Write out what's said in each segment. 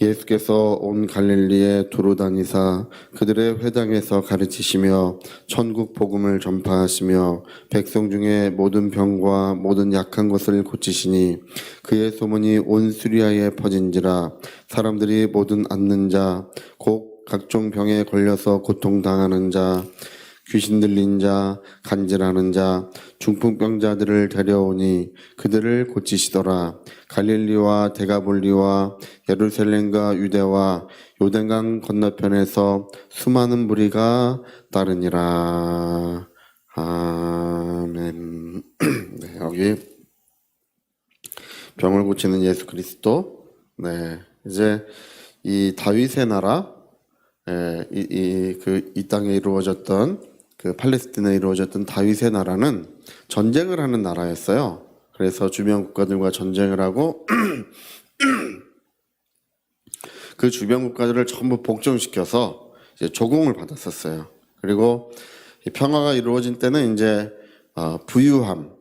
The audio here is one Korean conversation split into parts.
예수께서 온 갈릴리에 두루 다니사 그들의 회당에서 가르치시며 천국 복음을 전파하시며 백성 중에 모든 병과 모든 약한 것을 고치시니 그의 소문이 온 수리아에 퍼진지라. 사람들이 모든 앓는 자 곧 각종 병에 걸려서 고통당하는 자 귀신 들린 자, 간질하는 자, 중풍병자들을 데려오니 그들을 고치시더라. 갈릴리와 데가볼리와 예루살렘과 유대와 요단강 건너편에서 수많은 무리가 따르니라. 아멘. 네, 여기 병을 고치는 예수 그리스도. 네, 이제 이 다윗의 나라, 이 땅에 이루어졌던 그 팔레스틴에 이루어졌던 다윗의 나라는 전쟁을 하는 나라였어요. 그래서 주변 국가들과 전쟁을 하고 그 주변 국가들을 전부 복종시켜서 이제 조공을 받았었어요. 그리고 이 평화가 이루어진 때는 이제 부유함,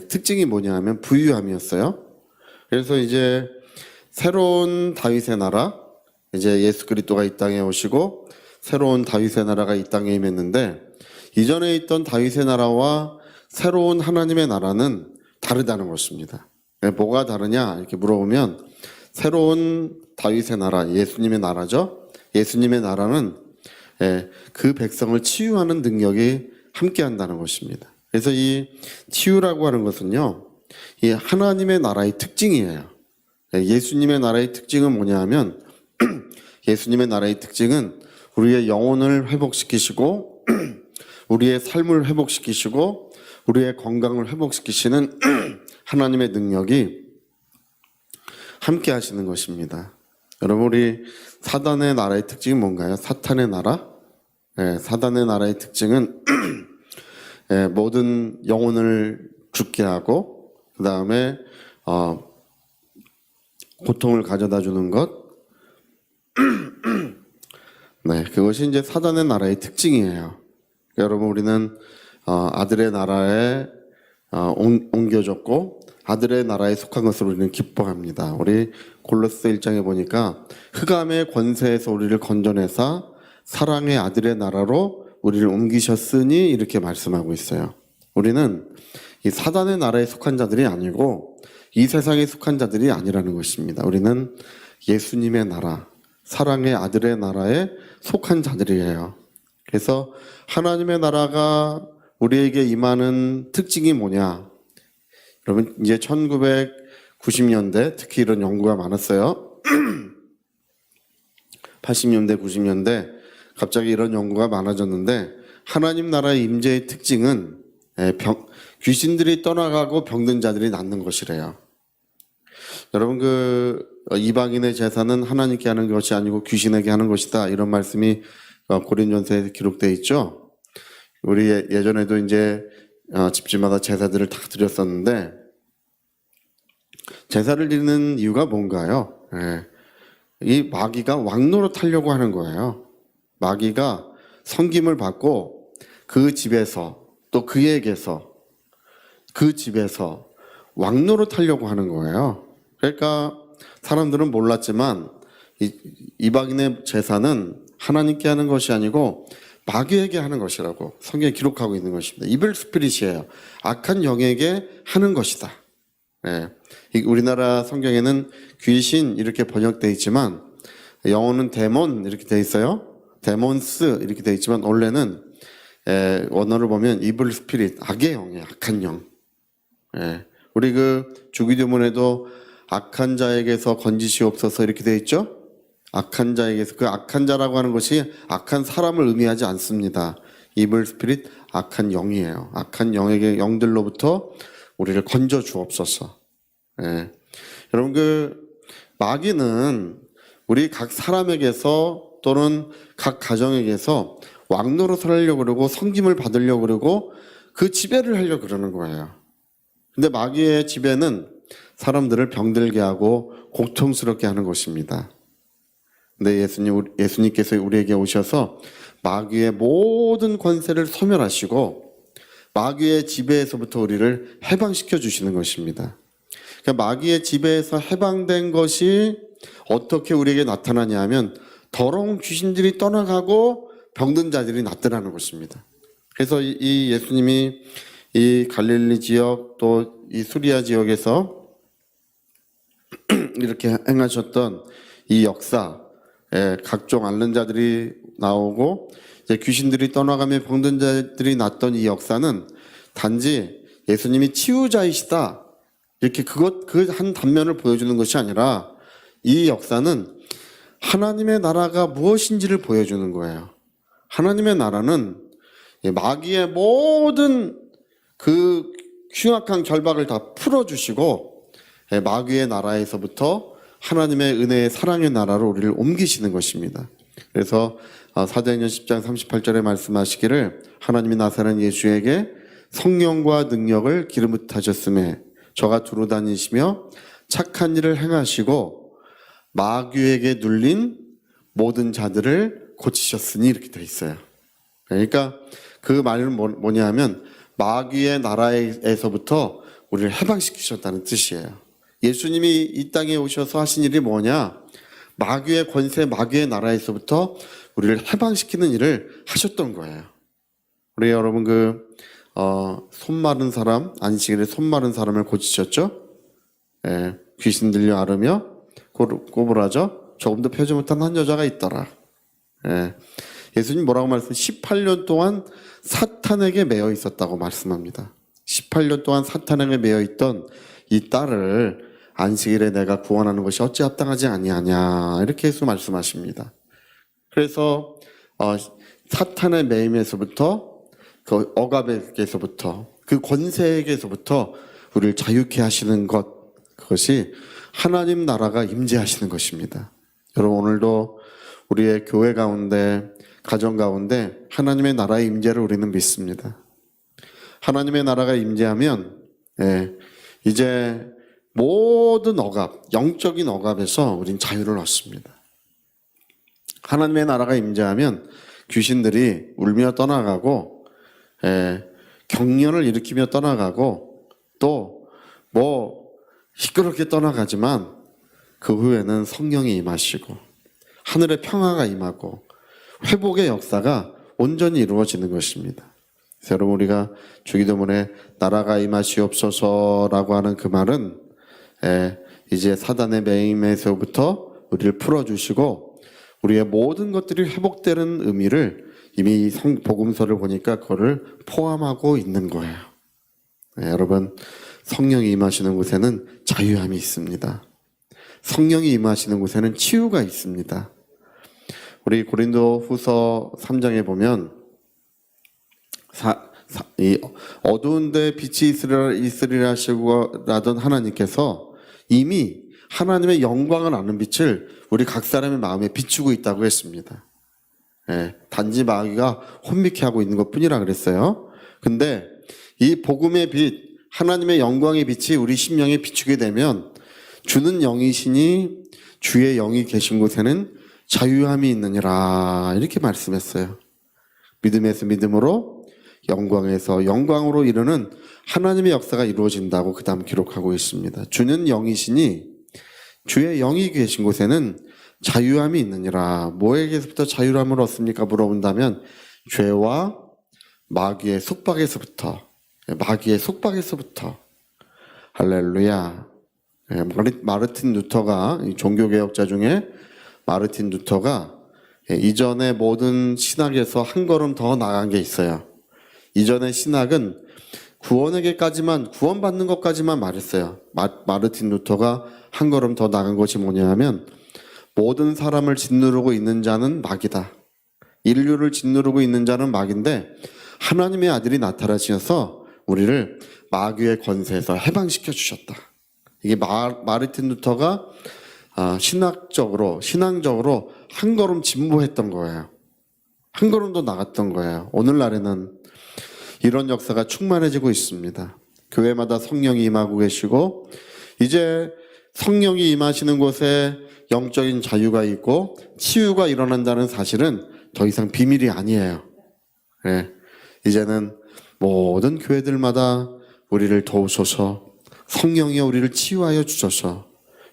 특징이 뭐냐 하면 부유함이었어요. 그래서 이제 새로운 다윗의 나라, 이제 예수 그리스도가 이 땅에 오시고 새로운 다윗의 나라가 이 땅에 임했는데, 이전에 있던 다윗의 나라와 새로운 하나님의 나라는 다르다는 것입니다. 뭐가 다르냐 이렇게 물어보면, 새로운 다윗의 나라, 예수님의 나라죠. 예수님의 나라는 그 백성을 치유하는 능력이 함께 한다는 것입니다. 그래서 이 치유라고 하는 것은요, 이 하나님의 나라의 특징이에요. 예수님의 나라의 특징은 뭐냐 하면 예수님의 나라의 특징은 우리의 영혼을 회복시키시고 우리의 삶을 회복시키시고 우리의 건강을 회복시키시는 하나님의 능력이 함께 하시는 것입니다. 여러분, 우리 사단의 나라의 특징이 뭔가요? 사탄의 나라? 사단의 나라의 특징은 모든 영혼을 죽게 하고 그 다음에 고통을 가져다 주는 것. 네, 그것이 이제 사단의 나라의 특징이에요. 여러분, 우리는 아들의 나라에 옮겨졌고 아들의 나라에 속한 것을 우리는 기뻐합니다. 우리 골로새 1장에 보니까 흑암의 권세에서 우리를 건져내사 사랑의 아들의 나라로 우리를 옮기셨으니 이렇게 말씀하고 있어요. 우리는 이 사단의 나라에 속한 자들이 아니고 이 세상에 속한 자들이 아니라는 것입니다. 우리는 예수님의 나라, 사랑의 아들의 나라에 속한 자들이에요. 그래서 하나님의 나라가 우리에게 임하는 특징이 뭐냐? 여러분, 이제 1990년대 특히 이런 연구가 많았어요. 80년대, 90년대 갑자기 이런 연구가 많아졌는데, 하나님 나라의 임재의 특징은 귀신들이 떠나가고 병든 자들이 낫는 것이래요. 여러분, 이방인의 제사는 하나님께 하는 것이 아니고 귀신에게 하는 것이다, 이런 말씀이 고린전서에 기록되어 있죠. 우리 예전에도 이제 집집마다 제사들을 다 드렸었는데, 제사를 드리는 이유가 뭔가요? 이 마귀가 왕노릇하려고 하는 거예요. 마귀가 섬김을 받고 그 집에서 또 그에게서 그 집에서 왕노릇하려고 하는 거예요. 그러니까 사람들은 몰랐지만 이방인의 제사는 하나님께 하는 것이 아니고 마귀에게 하는 것이라고 성경에 기록하고 있는 것입니다. 이블 스피릿이에요. 악한 영에게 하는 것이다. 우리나라 성경에는 귀신 이렇게 번역되어 있지만 영어는 데몬 이렇게 되어 있어요. 데몬스 이렇게 되어 있지만 원래는 원어를 보면 이블 스피릿, 악의 영이에요. 악한 영. 우리 주기도문에도 악한 자에게서 건지시옵소서 이렇게 되어 있죠. 악한 자에게서, 그 악한 자라고 하는 것이 악한 사람을 의미하지 않습니다. 이블 스피릿, 악한 영이에요. 악한 영들로부터 우리를 건져 주옵소서. 여러분, 마귀는 우리 각 사람에게서 또는 각 가정에게서 왕노릇을 하려고 그러고 섬김을 받으려고 그러고 그 지배를 하려고 그러는 거예요. 근데 마귀의 지배는 사람들을 병들게 하고 고통스럽게 하는 것입니다. 근데 예수님께서 우리에게 오셔서 마귀의 모든 권세를 소멸하시고 마귀의 지배에서부터 우리를 해방시켜 주시는 것입니다. 그러니까 마귀의 지배에서 해방된 것이 어떻게 우리에게 나타나냐 하면 더러운 귀신들이 떠나가고 병든 자들이 낫더라는 것입니다. 그래서 이 예수님이 이 갈릴리 지역 또 이 수리아 지역에서 이렇게 행하셨던 이 역사, 각종 앓는 자들이 나오고 이제 귀신들이 떠나가며 병든 자들이 낫던 이 역사는 단지 예수님이 치유자이시다 이렇게 그 한 단면을 보여주는 것이 아니라 이 역사는 하나님의 나라가 무엇인지를 보여주는 거예요. 하나님의 나라는 마귀의 모든 그 흉악한 결박을 다 풀어주시고 마귀의 나라에서부터 하나님의 은혜의 사랑의 나라로 우리를 옮기시는 것입니다. 그래서 사도행전 10장 38절에 말씀하시기를 하나님이 나사렛 예수에게 성령과 능력을 기름 붓으셨음에 저가 두루 다니시며 착한 일을 행하시고 마귀에게 눌린 모든 자들을 고치셨으니 이렇게 되어 있어요. 그러니까 그 말은 뭐냐 하면 마귀의 나라에서부터 우리를 해방시키셨다는 뜻이에요. 예수님이 이 땅에 오셔서 하신 일이 뭐냐? 마귀의 권세, 마귀의 나라에서부터 우리를 해방시키는 일을 하셨던 거예요. 우리 여러분 손 마른 사람, 안식일에 손 마른 사람을 고치셨죠? 귀신 들려 앓으며 꼬부라져 조금도 펴지 못한 한 여자가 있더라. 예수님 뭐라고 말씀하세요? 18년 동안 사탄에게 매여 있었다고 말씀합니다. 18년 동안 사탄에게 매여 있던 이 딸을 안식일에 내가 구원하는 것이 어찌 합당하지 아니하냐 이렇게 예수 말씀하십니다. 그래서 사탄의 매임에서부터 그 억압에게서부터 그 권세에게서부터 우리를 자유케 하시는 것, 그것이 하나님 나라가 임재하시는 것입니다. 여러분 오늘도 우리의 교회 가운데 가정 가운데 하나님의 나라의 임재를 우리는 믿습니다. 하나님의 나라가 임재하면 이제 모든 억압, 영적인 억압에서 우린 자유를 얻습니다. 하나님의 나라가 임재하면 귀신들이 울며 떠나가고 경련을 일으키며 떠나가고 또 시끄럽게 떠나가지만 그 후에는 성령이 임하시고 하늘의 평화가 임하고 회복의 역사가 온전히 이루어지는 것입니다. 그래서 여러분 우리가 주기도문에 나라가 임하시옵소서라고 하는 그 말은 이제 사단의 매임에서부터 우리를 풀어주시고 우리의 모든 것들이 회복되는 의미를 이미 복음서를 보니까 그거를 포함하고 있는 거예요. 여러분 성령이 임하시는 곳에는 자유함이 있습니다. 성령이 임하시는 곳에는 치유가 있습니다. 우리 고린도 후서 3장에 보면 이 어두운 데 빛이 있으리라 하시고라던 하나님께서 이미 하나님의 영광을 아는 빛을 우리 각 사람의 마음에 비추고 있다고 했습니다. 단지 마귀가 혼미케 하고 있는 것뿐이라 그랬어요. 근데 이 복음의 빛, 하나님의 영광의 빛이 우리 심령에 비추게 되면 주는 영이시니 주의 영이 계신 곳에는 자유함이 있느니라 이렇게 말씀했어요. 믿음에서 믿음으로 영광에서 영광으로 이르는 하나님의 역사가 이루어진다고 그 다음 기록하고 있습니다. 주는 영이시니 주의 영이 계신 곳에는 자유함이 있느니라. 뭐에게서부터 자유함을 얻습니까? 물어본다면 죄와 마귀의 속박에서부터 할렐루야. 마르틴 루터가 종교개혁자 중에 마르틴 루터가 이전의 모든 신학에서 한 걸음 더 나간 게 있어요. 이전의 신학은 구원받는 것까지만 말했어요. 마르틴 루터가 한 걸음 더 나간 것이 뭐냐 하면 모든 사람을 짓누르고 있는 자는 마귀다. 인류를 짓누르고 있는 자는 마귀인데 하나님의 아들이 나타나셔서 우리를 마귀의 권세에서 해방시켜 주셨다. 이게 마르틴 루터가 신앙적으로 한 걸음 진보했던 거예요. 한 걸음 더 나갔던 거예요. 오늘날에는 이런 역사가 충만해지고 있습니다. 교회마다 성령이 임하고 계시고 이제 성령이 임하시는 곳에 영적인 자유가 있고 치유가 일어난다는 사실은 더 이상 비밀이 아니에요. 이제는 모든 교회들마다 우리를 도우소서, 성령이 우리를 치유하여 주소서.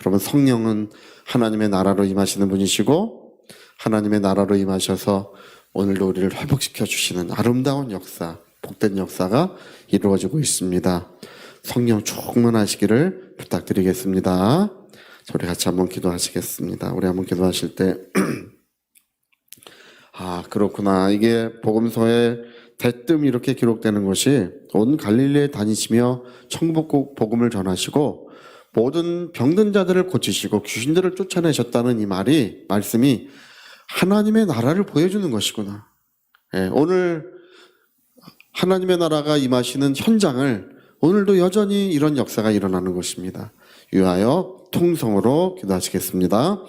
여러분, 성령은 하나님의 나라로 임하시는 분이시고 하나님의 나라로 임하셔서 오늘도 우리를 회복시켜 주시는 아름다운 역사, 복된 역사가 이루어지고 있습니다. 성령 충만하시기를 부탁드리겠습니다. 우리 같이 한번 기도하시겠습니다. 우리 한번 기도하실 때 그렇구나. 이게 복음서에 대뜸 이렇게 기록되는 것이 온 갈릴리에 다니시며 천국 복음을 전하시고 모든 병든 자들을 고치시고 귀신들을 쫓아내셨다는 이 말씀이 하나님의 나라를 보여주는 것이구나. 오늘 하나님의 나라가 임하시는 현장을 오늘도 여전히 이런 역사가 일어나는 것입니다. 유하여 통성으로 기도하시겠습니다.